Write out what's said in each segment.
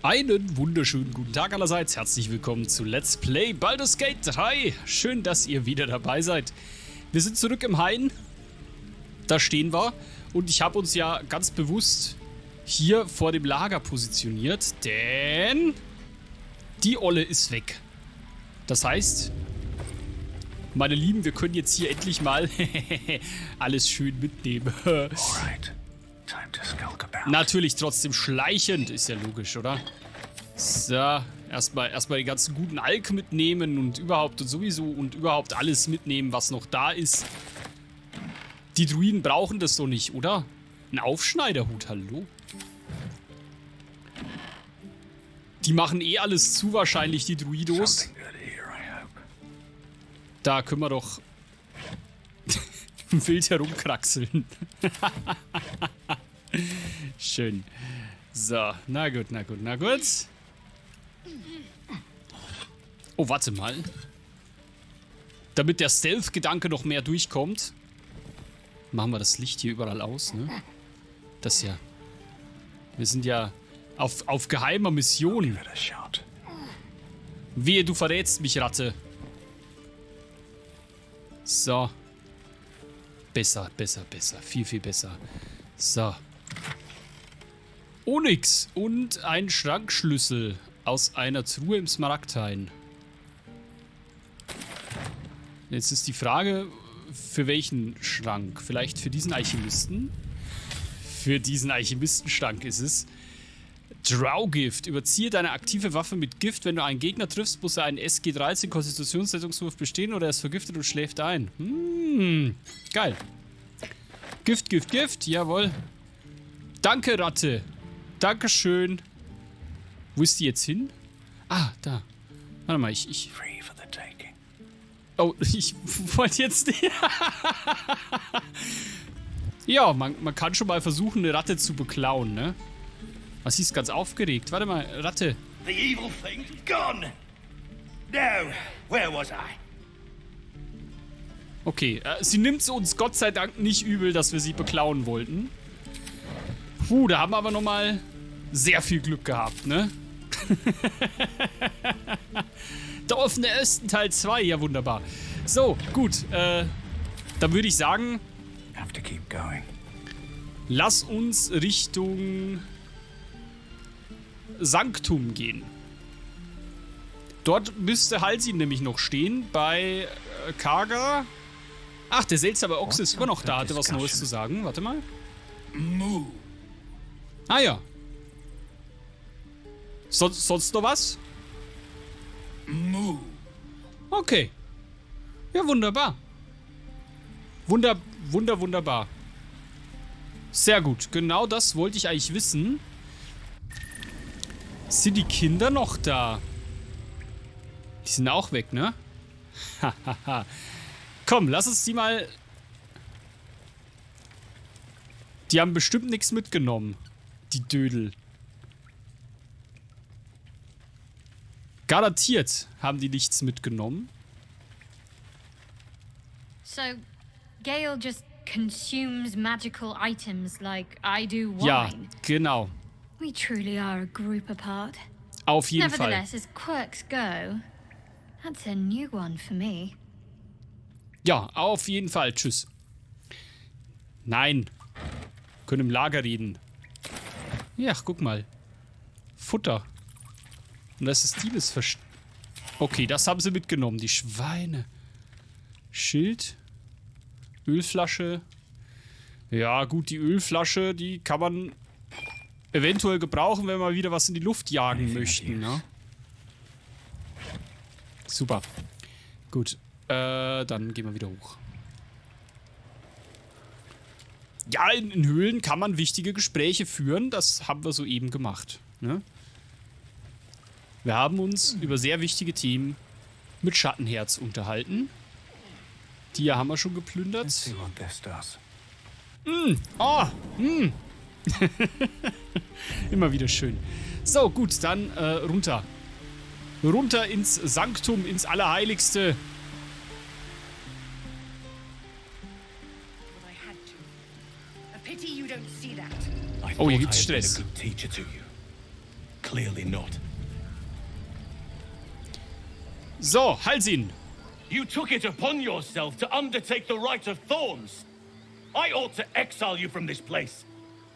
Einen wunderschönen guten Tag allerseits. Herzlich willkommen zu Let's Play Baldurs Gate 3. Schön, dass ihr wieder dabei seid. Wir sind zurück im Hain. Da stehen wir. Und ich habe uns ja ganz bewusst hier vor dem Lager positioniert, denn die Olle ist weg. Das heißt, meine Lieben, wir können jetzt hier endlich mal alles schön mitnehmen. Natürlich trotzdem schleichend, ist ja logisch, oder? So, erstmal den ganzen guten Alk mitnehmen und überhaupt und sowieso und überhaupt alles mitnehmen, was noch da ist. Die Druiden brauchen das doch nicht, oder? Ein Aufschneiderhut, hallo? Die machen eh alles zu wahrscheinlich, die Druidos. Da können wir doch wild herumkraxeln. Schön. So, na gut, na gut, na gut. Oh, warte mal. Damit der Stealth-Gedanke noch mehr durchkommt, machen wir das Licht hier überall aus, ne? Das ja. Wir sind ja auf geheimer Mission. Wehe, du verrätst mich, Ratte. So. Besser, besser, besser. Viel, viel besser. So. Onyx und ein Schrankschlüssel aus einer Truhe im Smaragdhain. Jetzt ist die Frage, für welchen Schrank? Vielleicht für diesen Alchemisten? Für diesen Alchemistenschrank ist es. Draugift. Überziehe deine aktive Waffe mit Gift. Wenn du einen Gegner triffst, muss er einen SG13 Konstitutionsrettungswurf bestehen oder er ist vergiftet und schläft ein. Geil. Gift, Gift, Gift. Jawohl. Danke, Ratte. Dankeschön. Wo ist die jetzt hin? Ah, da. Warte mal, ich... Oh, ich wollte jetzt nicht... Ja, man kann schon mal versuchen, eine Ratte zu beklauen, ne? Was, sie ist ganz aufgeregt. Warte mal, Ratte. The evil thing gone. Now, where was I? Okay, sie nimmt es uns Gott sei Dank nicht übel, dass wir sie beklauen wollten. Puh, da haben wir aber nochmal sehr viel Glück gehabt, ne? Der offene Osten Teil 2, ja wunderbar. So, gut, dann würde ich sagen, lass uns Richtung Sanktum gehen. Dort müsste Halsin nämlich noch stehen, bei Karga. Ach, der seltsame Ochse ist immer noch da, hatte was Neues zu sagen. Warte mal. Ah ja. Sonst noch was? Okay. Ja, wunderbar. Wunderbar. Sehr gut. Genau das wollte ich eigentlich wissen. Sind die Kinder noch da? Die sind auch weg, ne? Hahaha. Komm, lass uns die mal... Die haben bestimmt nichts mitgenommen. Die Dödel. Garantiert haben die nichts mitgenommen. So, Gale just consumes magical items like I do wine. Ja, genau. We truly are a group apart. Auf jeden Fall. Nevertheless, as quirks go, that's a new one for me. Ja, auf jeden Fall. Tschüss. Nein. Können im Lager reden. Ja, guck mal. Futter. Und das ist Diebesversteck. Okay, das haben sie mitgenommen. Die Schweine. Schild. Ölflasche. Ja, gut, die Ölflasche, die kann man eventuell gebrauchen, wenn wir wieder was in die Luft jagen möchten, ne? Super. Gut. Dann gehen wir wieder hoch. Ja, in Höhlen kann man wichtige Gespräche führen. Das haben wir soeben gemacht, ne? Wir haben uns über sehr wichtige Themen mit Schattenherz unterhalten. Die hier haben wir schon geplündert. Immer wieder schön. So, gut, dann runter. Runter ins Sanktum, ins Allerheiligste. Oh, hier gibt's Stress. Clearly not. So, Hals ihn. You took it upon yourself to undertake the Rite of Thorns. I ought to exile you from this place.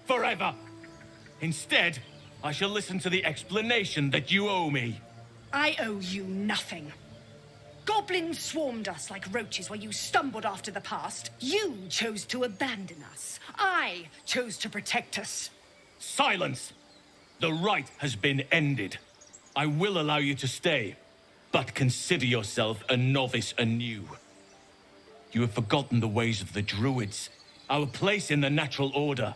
Forever. Instead, I shall listen to the explanation that you owe me. I owe you nothing. Goblins swarmed us like roaches while you stumbled after the past. You chose to abandon us. I chose to protect us. Silence! The rite has been ended. I will allow you to stay, but consider yourself a novice anew. You have forgotten the ways of the druids, our place in the natural order.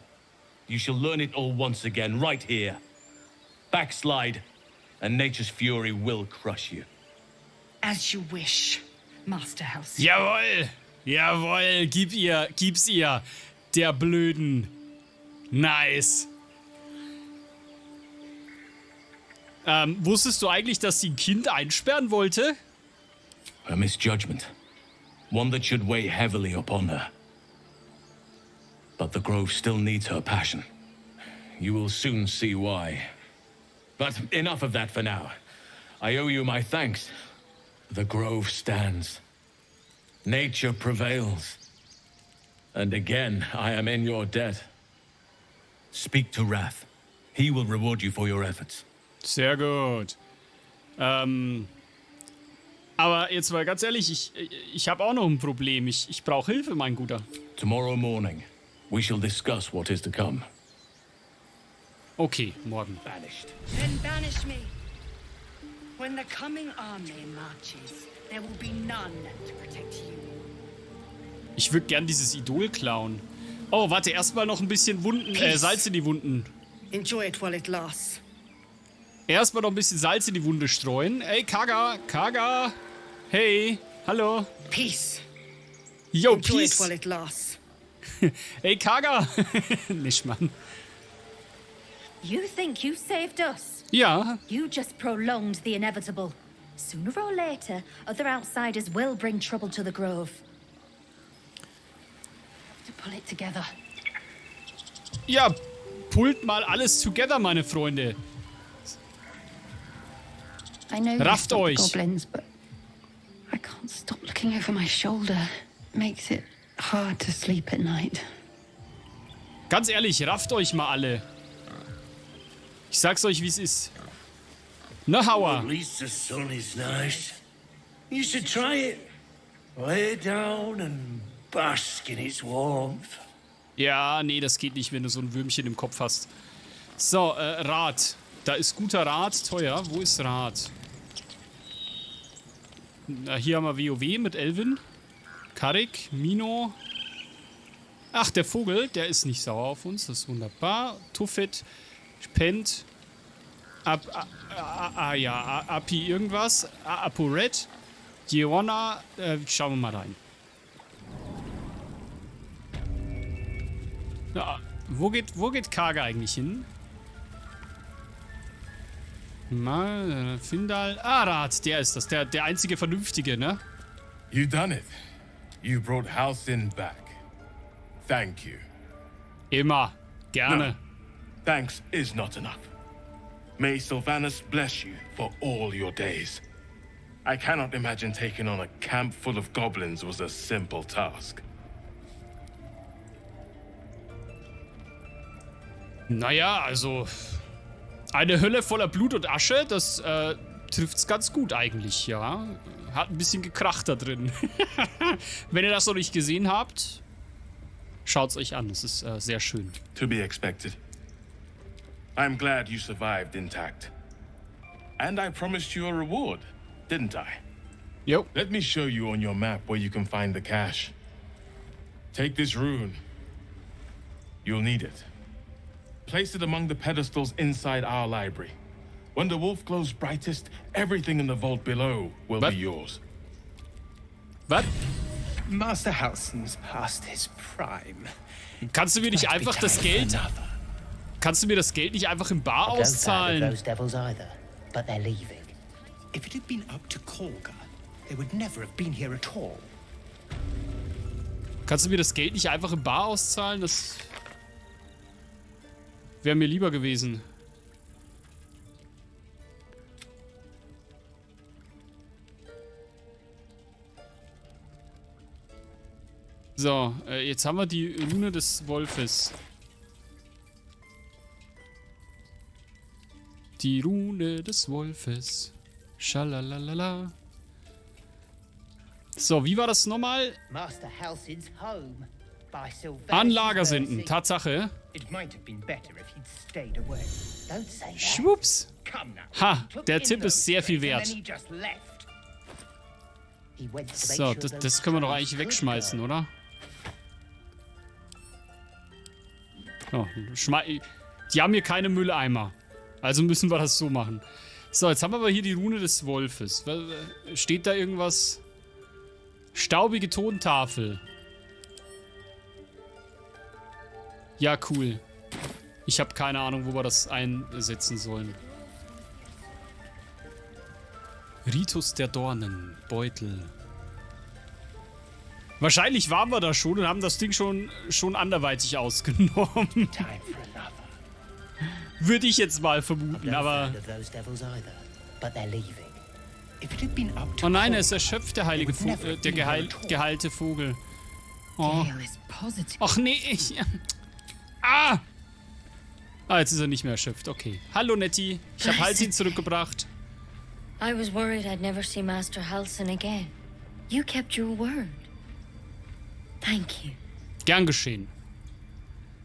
You shall learn it all once again, right here. Backslide, and nature's fury will crush you. As you wish, Master House. Jawohl. Jawohl. Gib's ihr. Der Blöden. Nice. Wusstest du eigentlich, dass sie ein Kind einsperren wollte? A misjudgment. One that should weigh heavily upon her. But the Grove still needs her passion. You will soon see why. But enough of that for now. I owe you my thanks. The Grove stands. Nature prevails. And again, I am in your debt. Speak to Wrath. He will reward you for your efforts. Sehr gut. Aber jetzt mal ganz ehrlich, ich habe auch noch ein Problem. Ich brauche Hilfe, mein Guter. Tomorrow morning, we shall discuss what is to come. Okay, morgen. Banished. Then banish me. When the coming army marches, there will be none to protect you. Ich würde gern dieses Idol klauen. Oh, warte, erstmal noch ein bisschen Salz in die Wunden. Enjoy it while it lasts. Erstmal noch ein bisschen Salz in die Wunde streuen. Ey, Kaga. Hey, hallo. Peace. Yo, Enjoy peace. it while it lasts. Ey, Kaga. Nicht, Mann. You think you saved us? Ja. You just prolonged the inevitable. Sooner or later, other outsiders will bring trouble to the Grove. To pull it together. Ja, pullt mal alles together, meine Freunde. I know Rafft you euch. goblins, but I can't stop looking over my shoulder. Makes it hard to sleep at night. Ganz ehrlich, rafft euch mal alle. Ich sag's euch, wie es ist. Na, Hauer. At least the sun is nice. You should try it. Lay down and bask in its warmth. Ja, nee, das geht nicht, wenn du so ein Würmchen im Kopf hast. So, Rat. Da ist guter Rat, teuer. Wo ist Rat? Na, hier haben wir WoW mit Elvin. Karik, Mino. Ach, der Vogel, der ist nicht sauer auf uns. Das ist wunderbar. Tuffet, Spend. Api irgendwas. Aporet. Jeonna. Schauen wir mal rein. Na, wo geht Kaga eigentlich hin? Mal, Findal. Rat, der ist das. Der einzige Vernünftige, ne? You done it. You brought Halcyon back. Thank you. Immer. Gerne. No, thanks is not enough. May Sylvanus bless you for all your days. I cannot imagine taking on a camp full of goblins was a simple task. Naja, also... Eine Hölle voller Blut und Asche, das trifft's ganz gut eigentlich, ja. Hat ein bisschen gekracht da drin. Wenn ihr das noch nicht gesehen habt, schaut's euch an. Es ist sehr schön. To be expected. I'm glad you survived intact. And I promised you a reward, didn't I? Jo. Let me show you on your map where you can find the cache. Take this rune. You'll need it. Place it among the pedestals inside our library. When the wolf glows brightest, everything in the vault below will be yours. Was? Master Halcyon's past his prime. Kannst du mir nicht einfach das Geld... Kannst du mir das Geld nicht einfach im Bar auszahlen? Those devils either, but they're leaving. If it had been up to Kolga, they would never have been here at all. Kannst du mir das Geld nicht einfach im Bar auszahlen? Das wäre mir lieber gewesen. So, jetzt haben wir die Rune des Wolfes. Die Rune des Wolfes. Schalalala. So, wie war das nochmal? Master Halcid's home by Sylvanus' An Lager mercy. senden. Tatsache. It might have been better if he'd stayed away. Don't say that. Schwupps. Come now. Ha, Took der in Tipp those ist sehr viel threats and wert. then he just left. He went to make So, sure those das können wir doch trails eigentlich could wegschmeißen, go. oder? Oh, die haben hier keine Mülleimer. Also müssen wir das so machen. So, jetzt haben wir aber hier die Rune des Wolfes. Steht da irgendwas? Staubige Tontafel. Ja, cool. Ich habe keine Ahnung, wo wir das einsetzen sollen. Ritus der Dornen. Beutel. Wahrscheinlich waren wir da schon und haben das Ding schon anderweitig ausgenommen. Time for another. Würde ich jetzt mal vermuten, No aber... friend of those devils either, but they're leaving. If it had been up to Oh nein, er Cole, ist erschöpft, der heilige Vogel, der geheilte Vogel. Oh. Gale is positive. Ach nee, Ah! Ah, jetzt ist er nicht mehr erschöpft, okay. Hallo Nettie, ich habe Halsin zurückgebracht. I was worried I'd never see Master Halsin again. You kept your word. Thank you. Gern geschehen.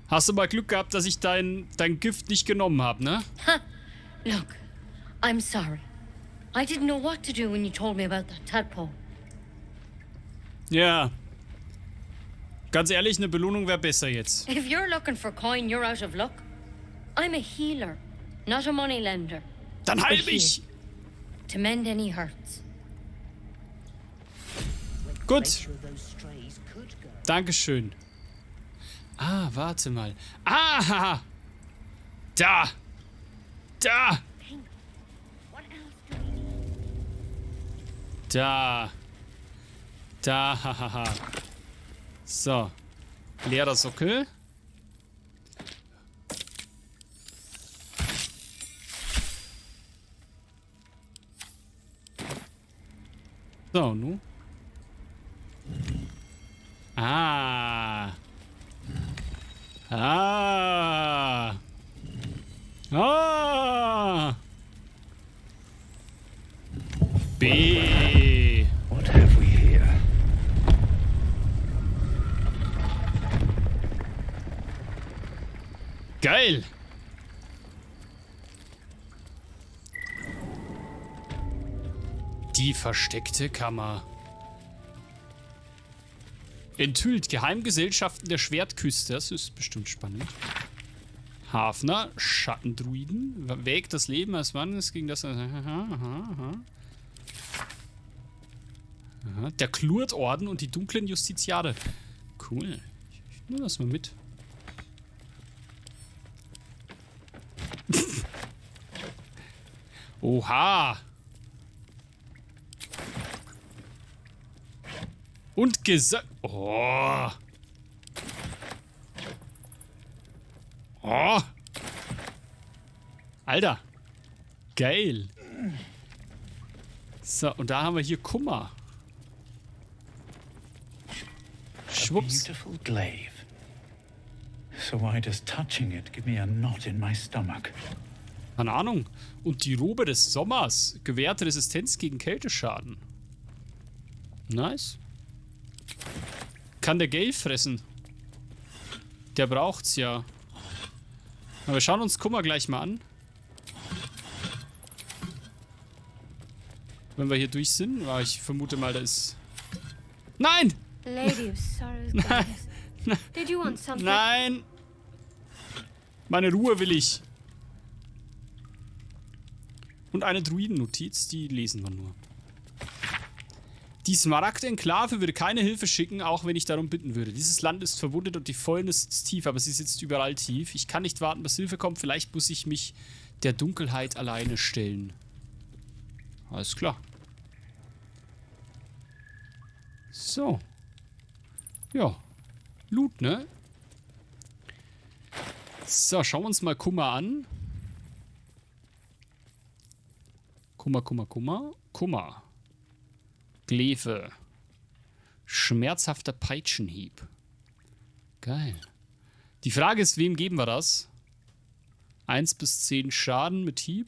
Hast du mal Glück gehabt, dass ich dein Gift nicht genommen habe, ne? Look, I'm sorry. I didn't know what to do when you told me about that tadpole. Ja. Ganz ehrlich, eine Belohnung wäre besser jetzt. If you're looking for coin, you're out of luck. I'm a healer, not a moneylender. Dann heil mich! To mend any hurts. Gut. Make sure those strays could go. Dankeschön. Ah, warte mal. Ah! Da! Da! What else do we need? Da! Da, hahaha. So. Leerer Sockel. So, nu. Ah. Ah. Ah. B. What have we here? Geil. Die versteckte Kammer. Enthüllt Geheimgesellschaften der Schwertküste. Das ist bestimmt spannend. Hafner, Schattendruiden. Wägt das Leben als Mannes gegen das... Aha. Der Klurtorden und die dunklen Justiziare. Cool. Ich nehme das mal mit. Oha. Und gesagt... Oh. Oh. Alter. Geil. So, und da haben wir hier Kummer. Schwupps. Beautiful glaive. So why does touching it give me a knot in my stomach? Keine Ahnung. Und die Robe des Sommers. Gewährte Resistenz gegen Kälteschaden. Nice. Kann der Gale fressen. Der braucht's ja. Aber wir schauen uns Kummer gleich mal an. Wenn wir hier durch sind. Ah, ich vermute mal, da ist... Nein! Lady of Sorrows, goddess. Did you want something? Nein! Meine Ruhe will ich. Und eine Druidennotiz, die lesen wir nur. Die Smaragd-Enklave würde keine Hilfe schicken, auch wenn ich darum bitten würde. Dieses Land ist verwundet und die Fäulnis sitzt tief, aber sie sitzt überall tief. Ich kann nicht warten, bis Hilfe kommt. Vielleicht muss ich mich der Dunkelheit alleine stellen. Alles klar. So. Ja. Loot, ne? So, schauen wir uns mal Kummer an. Kummer. Glefe. Schmerzhafter Peitschenhieb. Geil. Die Frage ist, wem geben wir das? 1 bis 10 Schaden mit Hieb.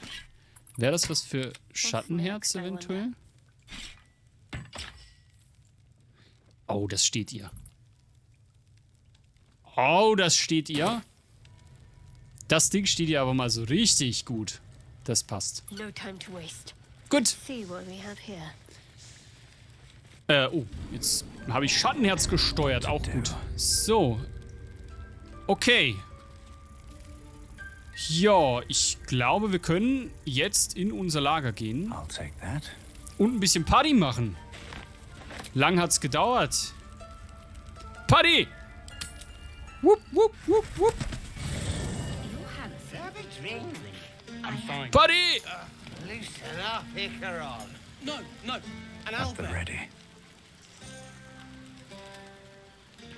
Wäre das was für Schattenherz eventuell? Oh, das steht ihr. Oh, das steht ihr. Das Ding steht ihr aber mal so richtig gut. Das passt. No time to waste. Gut. See what we have here. Oh, jetzt habe ich Schattenherz gesteuert. Auch gut. So. Okay. Ja, ich glaube, wir können jetzt in unser Lager gehen. I'll take that. Und ein bisschen Party machen. Lang hat's gedauert. Party! Wupp, wupp, wupp, wupp. I'm fine. Party! Loosen up, Icaron. No, no. An At the ready.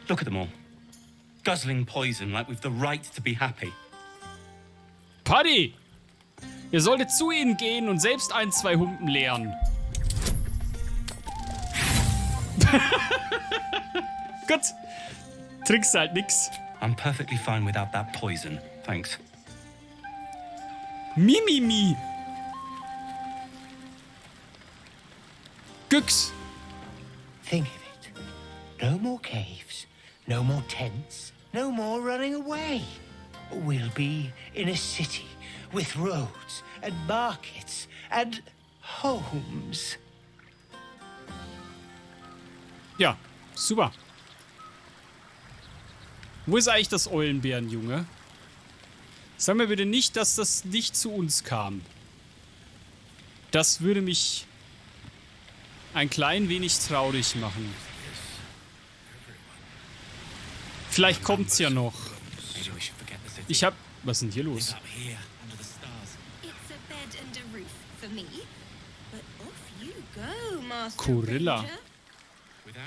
Look at them all. Guzzling poison like we've the right to be happy. Party! Ihr solltet zu ihnen gehen und selbst 1, 2 Humpen leeren. Gut. Trinkst halt nix. I'm perfectly fine without that poison. Thanks. Mimimi. Güchs. Think of it. No more caves, no more tents, no more running away. We'll be in a city with roads and markets and homes. Ja, super. Wo ist eigentlich das Eulenbärenjunge? Sag mir bitte nicht, dass das nicht zu uns kam. Das würde mich ein klein wenig traurig machen. Vielleicht kommt's ja noch. Ich hab... Was ist denn hier los? It's a bed and a roof for me. But off you go, Master Gorilla. Ranger.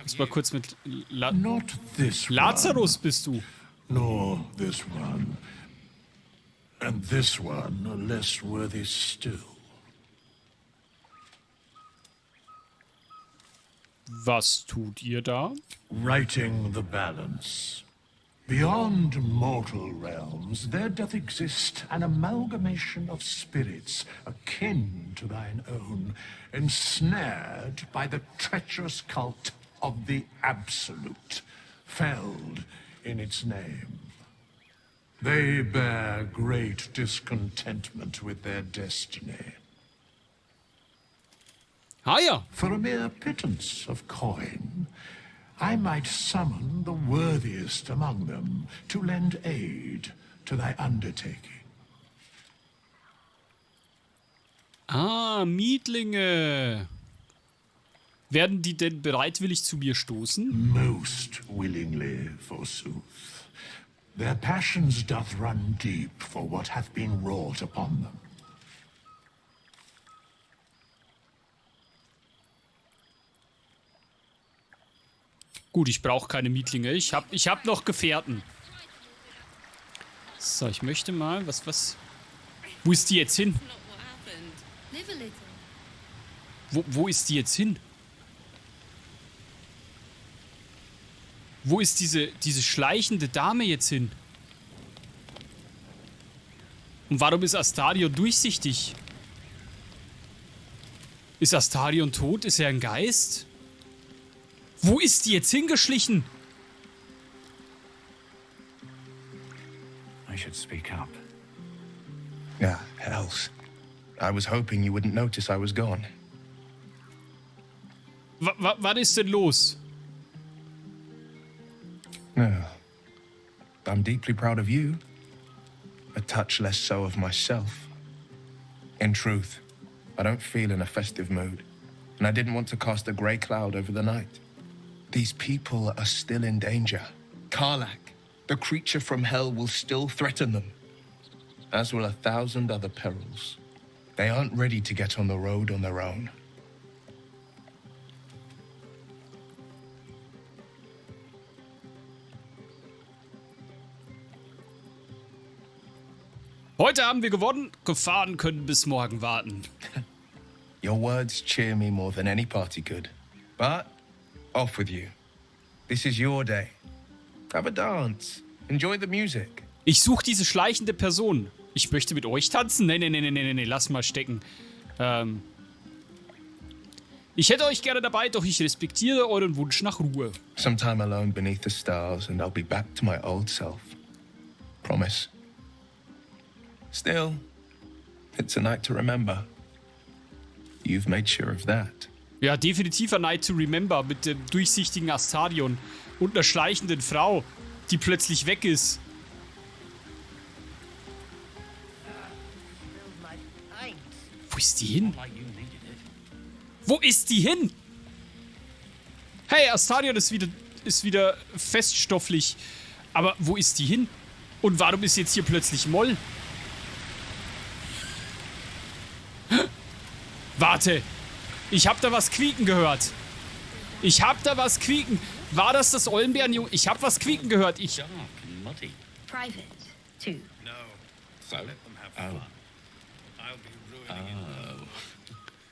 Muss mal kurz mit... Not this Lazarus one, bist du. nor this one. And this one are less worthy still. Was tut ihr da? Righting the balance. Beyond mortal realms, there doth exist an amalgamation of spirits akin to thine own, ensnared by the treacherous cult of the Absolute, felled in its name. They bear great discontentment with their destiny. Ah ja. For a mere pittance of coin, I might summon the worthiest among them to lend aid to thy undertaking. Ah, Mietlinge. Werden die denn bereitwillig zu mir stoßen? Most willingly, forsooth. Their passions doth run deep for what hath been wrought upon them. Gut, ich brauche keine Mietlinge. Ich hab noch Gefährten. So, ich möchte mal... Was? Wo ist die jetzt hin? Wo ist die jetzt hin? Wo ist diese schleichende Dame jetzt hin? Und warum ist Astarion durchsichtig? Ist Astarion tot? Ist er ein Geist? Wo ist die jetzt hingeschlichen? I should speak up. Yeah, else. I was hoping you wouldn't notice I was gone. Was ist denn los? No. I'm deeply proud of you. A touch less so of myself. In truth, I don't feel in a festive mood, and I didn't want to cast a grey cloud over the night. These people are still in danger. Karlak, the creature from hell, will still threaten them, as will 1,000 other perils. They aren't ready to get on the road on their own. Heute haben wir gewonnen. Gefahren können bis morgen warten. Your words cheer me more than any party could. But off with you. This is your day. Have a dance. Enjoy the music. Ich suche diese schleichende Person. Ich möchte mit euch tanzen? Nee, lass mal stecken. Ich hätte euch gerne dabei, doch ich respektiere euren Wunsch nach Ruhe. Sometime alone beneath the stars and I'll be back to my old self. Promise. Still, it's a night to remember. You've made sure of that. Ja, definitiv a night to remember mit dem durchsichtigen Astarion und einer schleichenden Frau, die plötzlich weg ist. Wo ist die hin? Wo ist die hin? Hey, Astarion ist wieder feststofflich. Aber wo ist die hin? Und warum ist jetzt hier plötzlich Moll? Warte. Ich hab da was quieken gehört. War das Eulenbärenjunge? Ich hab was quieken gehört. Private, too. No. So? Oh.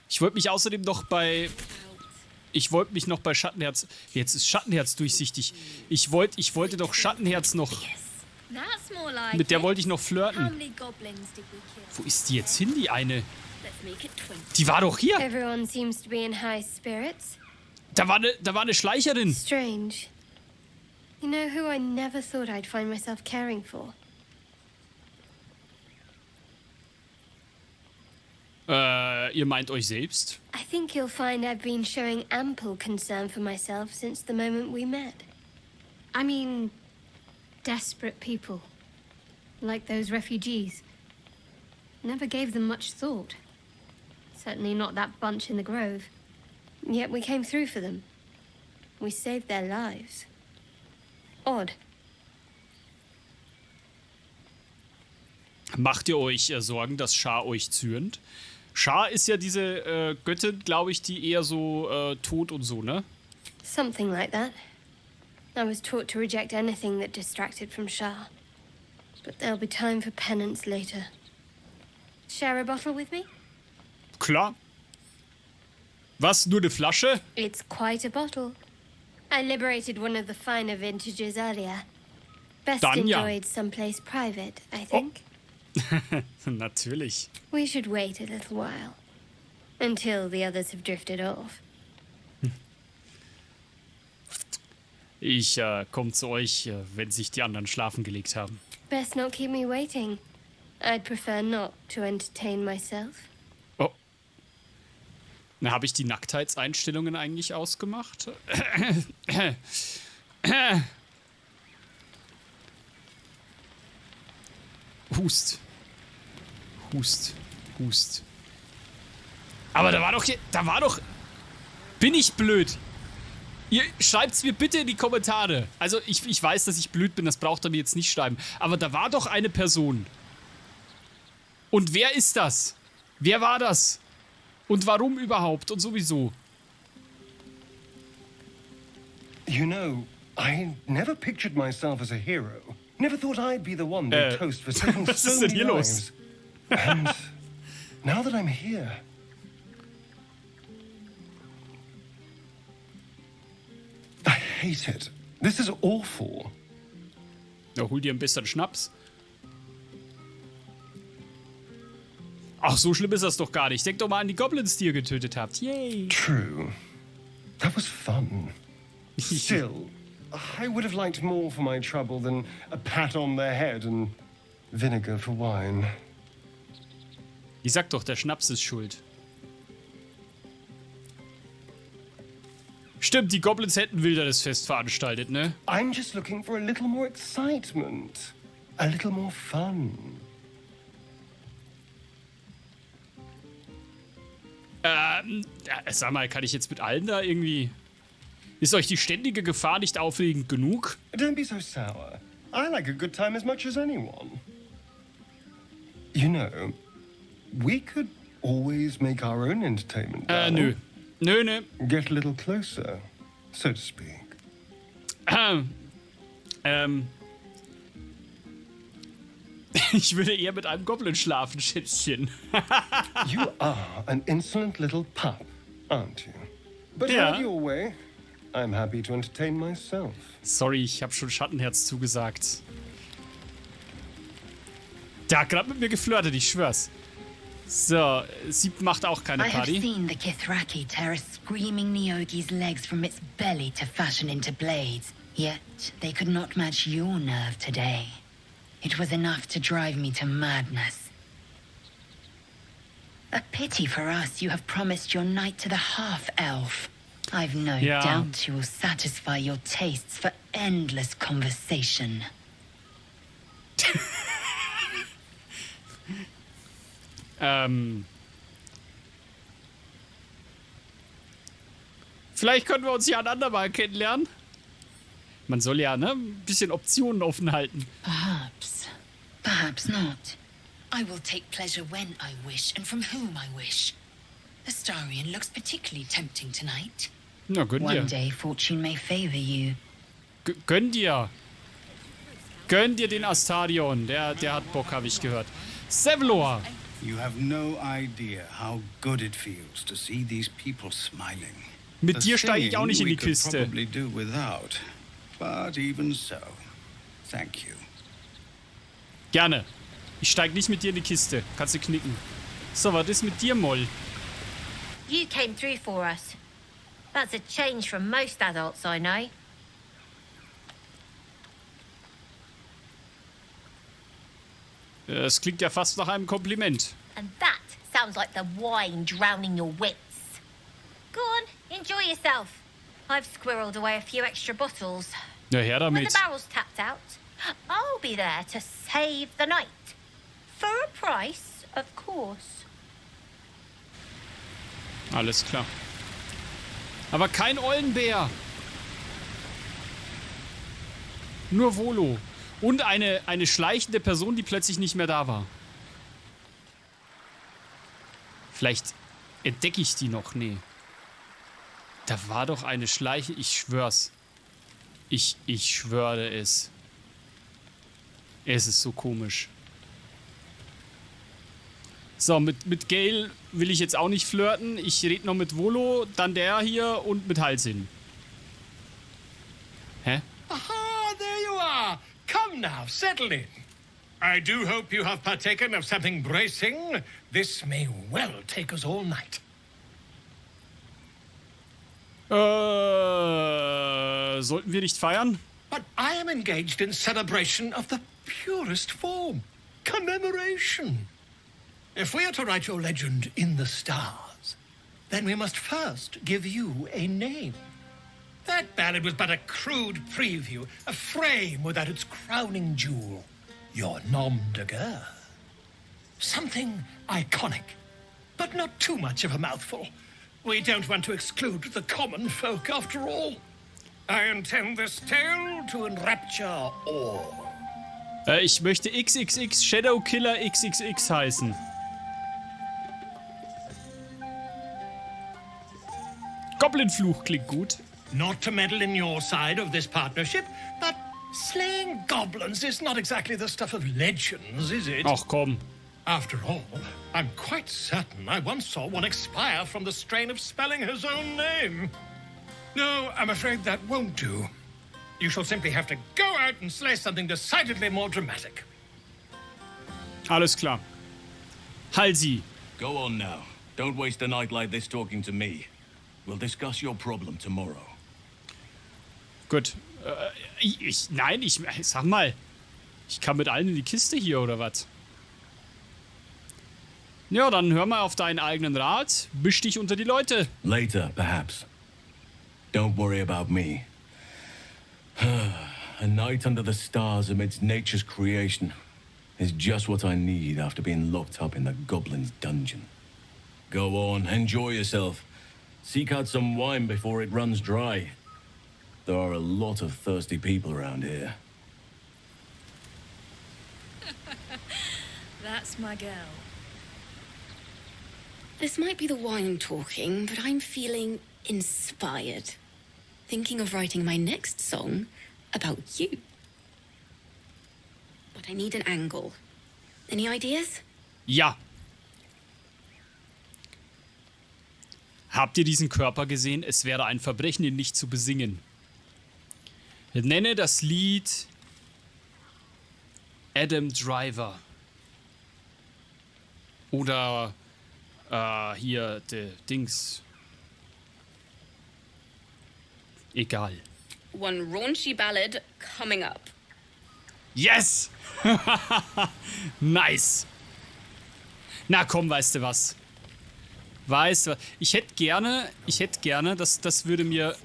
Ich wollte mich außerdem noch bei... Schattenherz... Jetzt ist Schattenherz durchsichtig. Ich wollte doch Schattenherz noch... Mit der wollte ich noch flirten. Wo ist die jetzt hin, die eine? Die war doch hier. Everyone seems to be in high spirits. Da war eine Schleicherin. Strange. You know who I never thought I'd find myself caring for? Ihr meint euch selbst? I think you'll find I've been showing ample concern for myself since the moment we met. I mean, desperate people. Like those refugees. Never gave them much thought. Certainly not that bunch in the grove. Yet we came through for them. We saved their lives. Odd. Macht ihr euch Sorgen, dass Shar euch zürnt? Shar ist ja diese Göttin, glaube ich, die eher so Tod und so, ne? Something like that. I was taught to reject anything that distracted from Shar. But there'll be time for penance later. Share a bottle with me? Klar. Was, nur eine Flasche? It's quite a bottle. I liberated one of the finer vintages earlier. Best Dann ja. enjoyed someplace private, I think. Natürlich. We should wait a little while. Until the others have drifted off. Ich komme zu euch, wenn sich die anderen schlafen gelegt haben. Best not keep me waiting. I'd prefer not to entertain myself. Oh. Na, habe ich die Nacktheitseinstellungen eigentlich ausgemacht? Hust. Aber da war doch... Bin ich blöd? Ihr schreibt's mir bitte in die Kommentare. Also, ich weiß, dass ich blöd bin, das braucht ihr mir jetzt nicht schreiben. Aber da war doch eine Person. Und wer ist das? Wer war das? Und warum überhaupt? Und sowieso. You know, I never pictured myself as a hero. Never thought I'd be the one they toast for saving so many lives. And now that I'm here... I hate it. This is awful. Ja, hol dir ein bisschen Schnaps. Ach, so schlimm ist das doch gar nicht. Denk doch mal an die Goblins, die ihr getötet habt. Yay. True. That was fun. Still, I would have liked more for my trouble than a pat on the head and vinegar for wine. Ich sag doch, der Schnaps ist schuld. Stimmt, die Goblins hätten wilderes Fest veranstaltet, ne? I'm just looking for a little more excitement. A little more fun. Sag mal, kann ich jetzt mit allen da irgendwie... Ist euch die ständige Gefahr nicht aufregend genug? Don't be so sour. I like a good time as much as anyone. You know, we could always make our own entertainment. Nö. Nö. Get a little closer, so to speak. Ich würde eher mit einem Goblin schlafen, Schätzchen. You are an insolent little pup, aren't you? But Yeah. have your way. I'm happy to entertain myself. Sorry, ich habe schon Schattenherz zugesagt. Der hat gerade mit mir geflirtet, ich schwör's. So, sie macht auch keine Party. I have seen the Kithraki tear a screaming Neogi's legs from its belly to fashion into blades. Yet they could not match your nerve today. It was enough to drive me to madness. A pity for us you have promised your night to the half-elf. I've no doubt you will satisfy your tastes for endless conversation. Vielleicht können wir uns ja ein andermal kennenlernen. Man soll ja, ne, ein bisschen Optionen offen halten. Perhaps. Perhaps not. I will take pleasure when I wish and from whom I wish. Astarion looks particularly tempting tonight. Na, gönn dir. One day fortune may favor you. Gönn dir. Gönn dir den Astarion. Der hat Bock, habe ich gehört. Sevlor. You have no idea how good it feels to see these people smiling. Mit dir steige ich auch nicht in die Kiste. Probably do without, but even so, thank you. Gerne. Ich steige nicht mit dir in die Kiste. Kannst du knicken. So, was ist mit dir, Moll? You came through for us. That's a change from most adults I know. Es klingt ja fast nach einem Kompliment. And that sounds like the wine drowning your wits. Go on, enjoy yourself. I've squirreled away a few extra bottles. Ja, her damit. When the barrel's tapped out, I'll be there to save the night. For a price, of course. Alles klar. Aber kein Eulenbär. Nur Volo. Und eine schleichende Person, die plötzlich nicht mehr da war. Vielleicht entdecke ich die noch. Nee. Da war doch eine Schleiche. Ich schwör's. Ich schwöre es. Es ist so komisch. So, mit Gale will ich jetzt auch nicht flirten. Ich rede noch mit Volo, dann der hier und mit Halsin. Hä? Aha, there you are. Come now, settle in. I do hope you have partaken of something bracing. This may well take us all night. Sollten wir nicht feiern? But I am engaged in celebration of the purest form. Commemoration. If we are to write your legend in the stars, then we must first give you a name. That ballad was but a crude preview, a frame without its crowning jewel. Your nom de guerre. Something iconic, but not too much of a mouthful. We don't want to exclude the common folk after all. I intend this tale to enrapture all. Ich möchte XXX Shadow Killer XXX heißen. Goblinfluch klingt gut. Not to meddle in your side of this partnership, but slaying goblins is not exactly the stuff of legends, is it? Ach komm. After all, I'm quite certain I once saw one expire from the strain of spelling his own name. No, I'm afraid that won't do. You shall simply have to go out and slay something decidedly more dramatic. Alles klar. Halsi. Go on now. Don't waste a night like this talking to me. We'll discuss your problem tomorrow. Gut. Nein, sag mal. Ich kann mit allen in die Kiste hier, oder was? Ja, dann hör mal auf deinen eigenen Rat. Misch dich unter die Leute. Later, perhaps. Don't worry about me. A night under the stars amidst nature's creation is just what I need after being locked up in the goblin's dungeon. Go on, enjoy yourself. Seek out some wine before it runs dry. There are a lot of thirsty people around here. That's my girl. This might be the wine talking, but I'm feeling inspired. Thinking of writing my next song about you. But I need an angle. Any ideas? Ja. Habt ihr diesen Körper gesehen? Es wäre ein Verbrechen, ihn nicht zu besingen. Nenne das Lied Adam Driver. Oder hier, der Dings. Egal. One raunchy ballad coming up. Yes! Nice. Na komm, weißt du was? Weißt du was? Ich hätte gerne, das würde mir...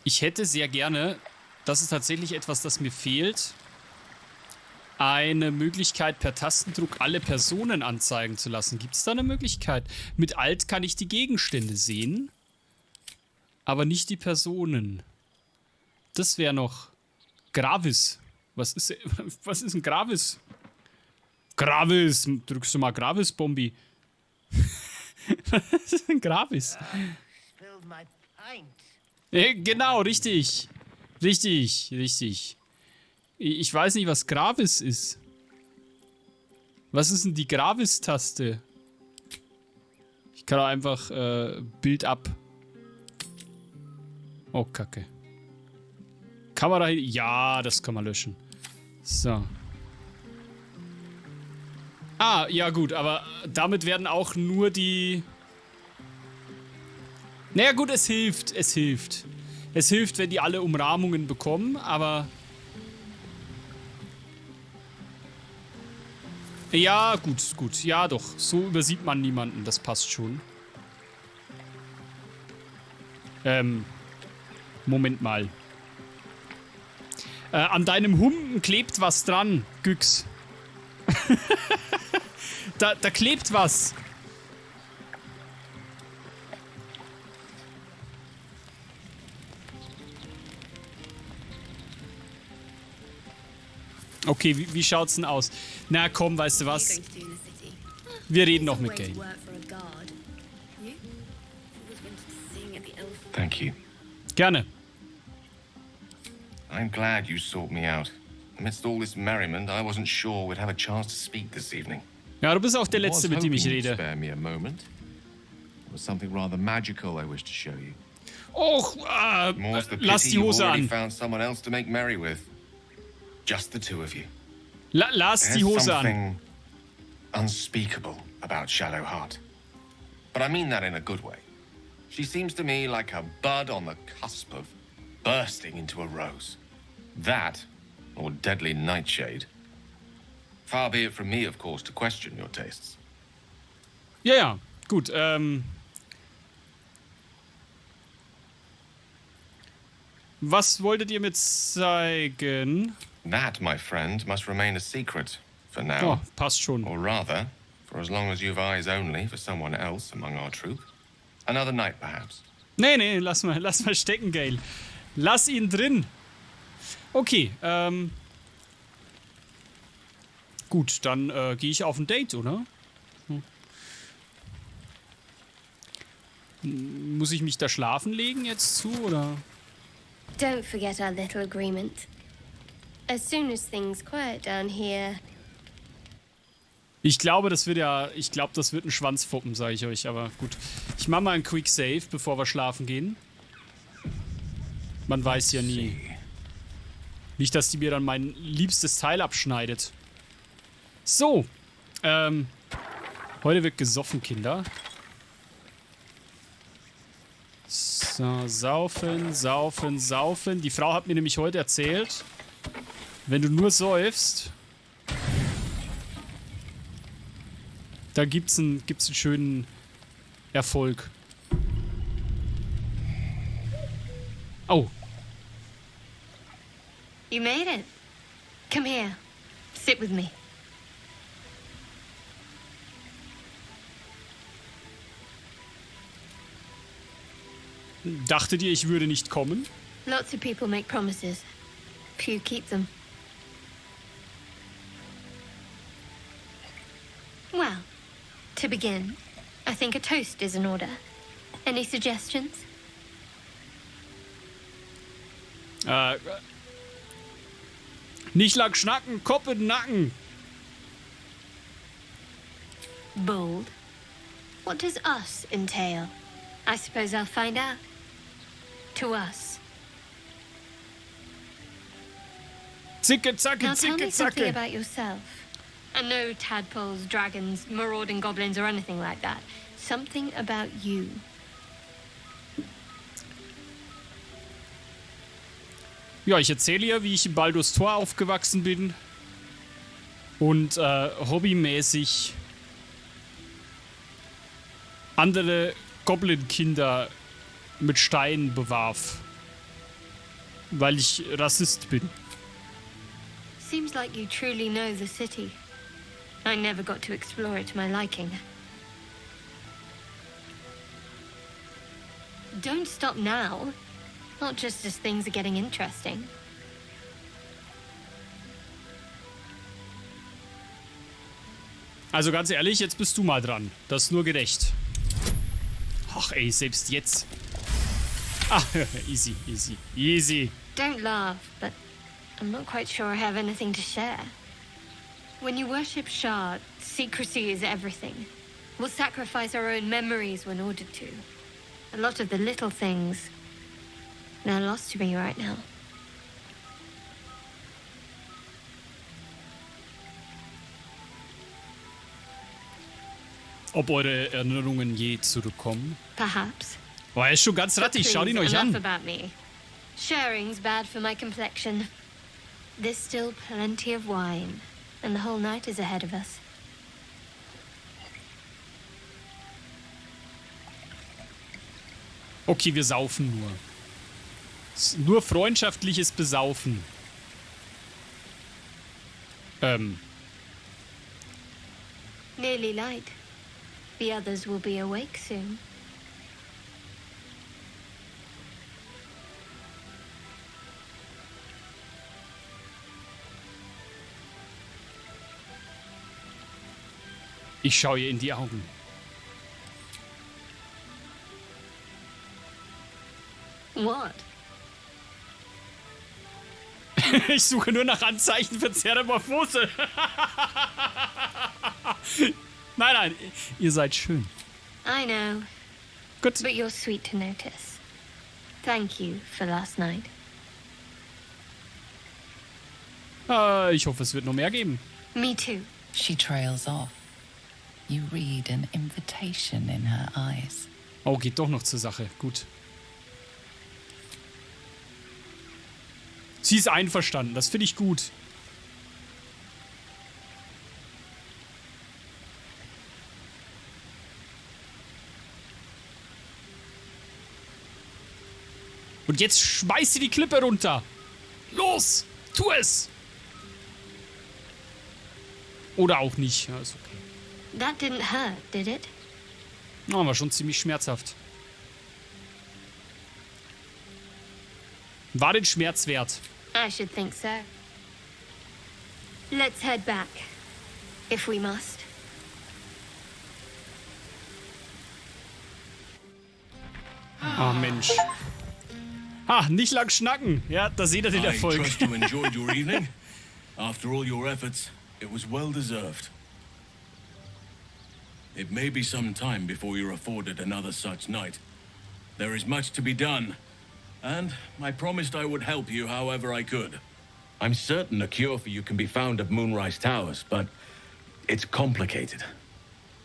Ich hätte sehr gerne, das ist tatsächlich etwas, das mir fehlt, eine Möglichkeit per Tastendruck alle Personen anzeigen zu lassen. Gibt es da eine Möglichkeit? Mit Alt kann ich die Gegenstände sehen, aber nicht die Personen. Das wäre noch Gravis. Was ist ein Gravis? Gravis. Drückst du mal Gravis, Bombi. Was ist ein Gravis? Genau, richtig. Richtig. Ich weiß nicht, was Gravis ist. Was ist denn die Gravis-Taste? Ich kann auch einfach Bild ab. Oh, Kacke. Kamera... Ja, das kann man löschen. So. Ah, ja gut, aber damit werden auch nur die... Naja gut, es hilft. Es hilft, wenn die alle Umrahmungen bekommen, aber... Ja, gut. Ja, doch. So übersieht man niemanden. Das passt schon. Moment mal. An deinem Humpen klebt was dran, Güchs. da klebt was. Okay, wie schaut's denn aus? Na komm, weißt du was? Wir reden noch mit Gale. Thank you. Gerne. I'm glad you sought me out. Amidst all this merriment, I wasn't sure we'd have a chance to speak this evening. Ja, du bist auch der Letzte, mit dem ich rede. Spare me a moment. There was something rather magical I wish to show you. Och, lass die Hose an. Found someone else to make merry with. Just the two of you. Lass die Hose an. Something unspeakable about Shadowheart. But I mean that in a good way. She seems to me like a bud on the cusp of bursting into a rose. That, or deadly nightshade. Far be it from me, of course, to question your tastes. Ja, gut, was wolltet ihr mir zeigen? That, my friend, must remain a secret for now. Oh, passt schon. Or rather, for as long as you've eyes only for someone else among our troop. Another night, perhaps. Nee, lass mal stecken, Gale. Lass ihn drin. Okay, gut, dann gehe ich auf ein Date, oder? Muss ich mich da schlafen legen jetzt zu, oder? Don't forget our little agreement. As soon as things quiet down here. Ich glaube, das wird ein Schwanzfuppen, sage ich euch, aber gut. Ich mache mal einen Quick Save, bevor wir schlafen gehen. Man weiß ja nie. Nicht, dass die mir dann mein liebstes Teil abschneidet. So. Heute wird gesoffen, Kinder. So, saufen. Die Frau hat mir nämlich heute erzählt, wenn du nur säufst, da gibt's einen schönen Erfolg. Oh. You made it. Come here. Sit with me. Dachtet ihr, ich würde nicht kommen? Lots of people make promises. Few keep them. Well, to begin, I think a toast is in order. Any suggestions? Nicht lang schnacken, Kopf in den Nacken. Bold. What does us entail? I suppose I'll find out. To us. Zicke, zacke, Now tell zicke, me something zacke. about yourself. And no tadpoles, dragons, marauding goblins or anything like that. Something about you. Ja, ich erzähle ihr, wie ich in Baldurs Tor aufgewachsen bin und hobbymäßig andere Goblin-Kinder mit Steinen bewarf, weil ich Rassist bin. Seems like you truly know the city. I never got to explore it to my liking. Don't stop now. Not just as things are getting interesting. Also ganz ehrlich, jetzt bist du mal dran. Das ist nur gerecht. Ach ey, selbst jetzt. Ah, easy, easy, easy. Don't laugh, but I'm not quite sure I have anything to share. When you worship Shard, secrecy is everything. We'll sacrifice our own memories when ordered to. A lot of the little things, they're lost to me right now. Ob eure Erinnerungen je zurückkommen? Perhaps. Boah, er ist schon ganz rattig. Schaut ihn euch enough an. about me. Sharing's bad for my complexion. There's still plenty of wine, and the whole night is ahead of us. Okay, wir saufen nur. Nur freundschaftliches Besaufen. Nearly light. The others will be awake soon. Ich schaue ihr in die Augen. What? Ich suche nur nach Anzeichen für Zeremorphose. Nein, nein, ihr seid schön. I know. Gut. But you're sweet to notice. Thank you for last night. Ich hoffe, es wird noch mehr geben. Me too. She trails off. You read an invitation in her eyes. Oh, geht doch noch zur Sache. Gut. Sie ist einverstanden. Das finde ich gut. Und jetzt schmeiß sie die Klippe runter. Los, tu es. Oder auch nicht. Ja, ist okay. That didn't hurt, did it? Oh, war schon ziemlich schmerzhaft. War den Schmerz wert. I should think so. Let's head back, if we must. Oh, Mensch. Ah, nicht lang schnacken. Ja, da seht ihr den Erfolg. I trust you enjoyed your evening. After all your efforts, it was well deserved. It may be some time before you're afforded another such night. There is much to be done, and I promised I would help you however I could. I'm certain a cure for you can be found at Moonrise Towers, but it's complicated.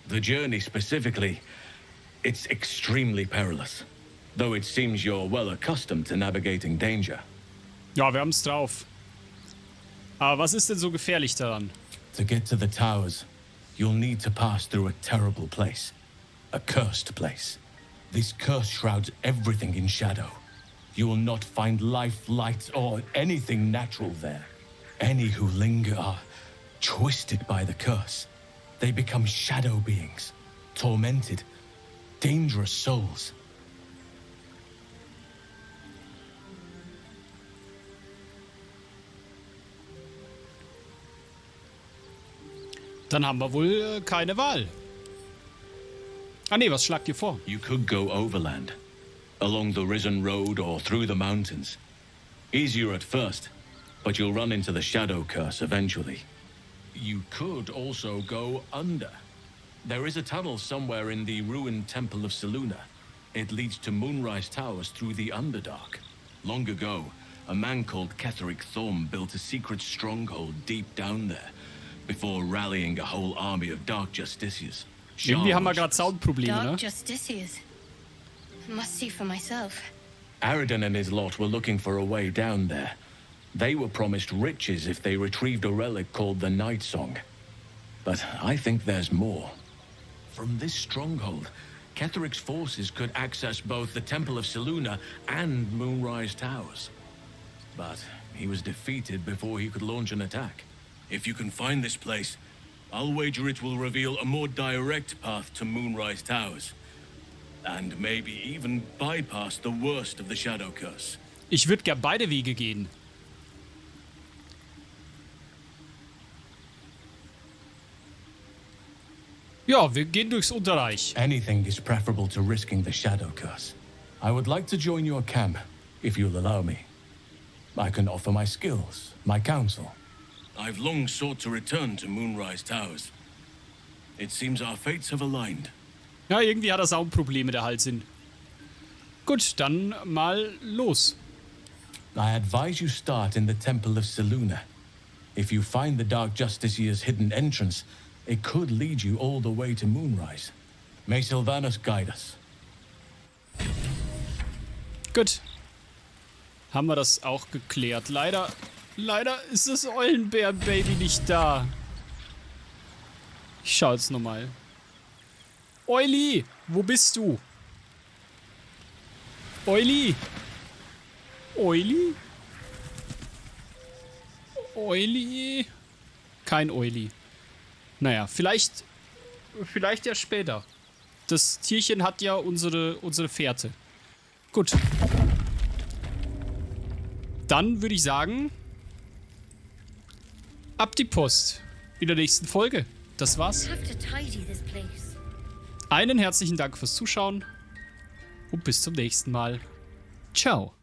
The journey specifically, it's extremely perilous, though it seems you're well accustomed to navigating danger. Ja, wir haben's drauf. Aber was ist denn so gefährlich daran? To get to the towers, you'll need to pass through a terrible place. A cursed place. This curse shrouds everything in shadow. You will not find life, light, or anything natural there. Any who linger are twisted by the curse. They become shadow beings, tormented, dangerous souls. Dann haben wir wohl keine Wahl. Ah nee, was schlagt ihr vor? You could go overland, along the Risen Road or through the mountains. Easier at first, but you'll run into the shadow curse eventually. You could also go under. There is a tunnel somewhere in the ruined Temple of Selûne. It leads to Moonrise Towers through the Underdark. Long ago, a man called Ketheric Thorm built a secret stronghold deep down there, before rallying a whole army of Dark Justiciars. Irgendwie haben wir gerade Soundprobleme, Dark ne? Justiciars. I must see for myself. Aradin and his lot were looking for a way down there. They were promised riches if they retrieved a relic called the Night Song. But I think there's more. From this stronghold, Ketheric's forces could access both the Temple of Selûne and Moonrise Towers. But he was defeated before he could launch an attack. If you can find this place, I'll wager it will reveal a more direct path to Moonrise Towers. And maybe even bypass the worst of the Shadow Curse. Ich würde gern beide Wege gehen. Ja, wir gehen durchs Unterreich. Anything is preferable to risking the Shadow Curse. I would like to join your camp, if you'll allow me. I can offer my skills, my counsel. I've long sought to return to Moonrise Towers. It seems our fates have aligned. Ja, irgendwie hat er Soundprobleme, der Halsinn. Gut, dann mal los. I advise you start in the Temple of Selûne. If you find the Dark Justiciar's hidden entrance, it could lead you all the way to Moonrise. May Sylvanus guide us. Gut. Haben wir das auch geklärt. Leider ist das Eulenbär-Baby nicht da. Ich schau jetzt nochmal. Euli, wo bist du? Euli? Euli? Euli? Kein Euli. Naja, vielleicht ja später. Das Tierchen hat ja unsere Fährte. Gut. Dann würde ich sagen, ab die Post. In der nächsten Folge. Das war's. Einen herzlichen Dank fürs Zuschauen und bis zum nächsten Mal. Ciao.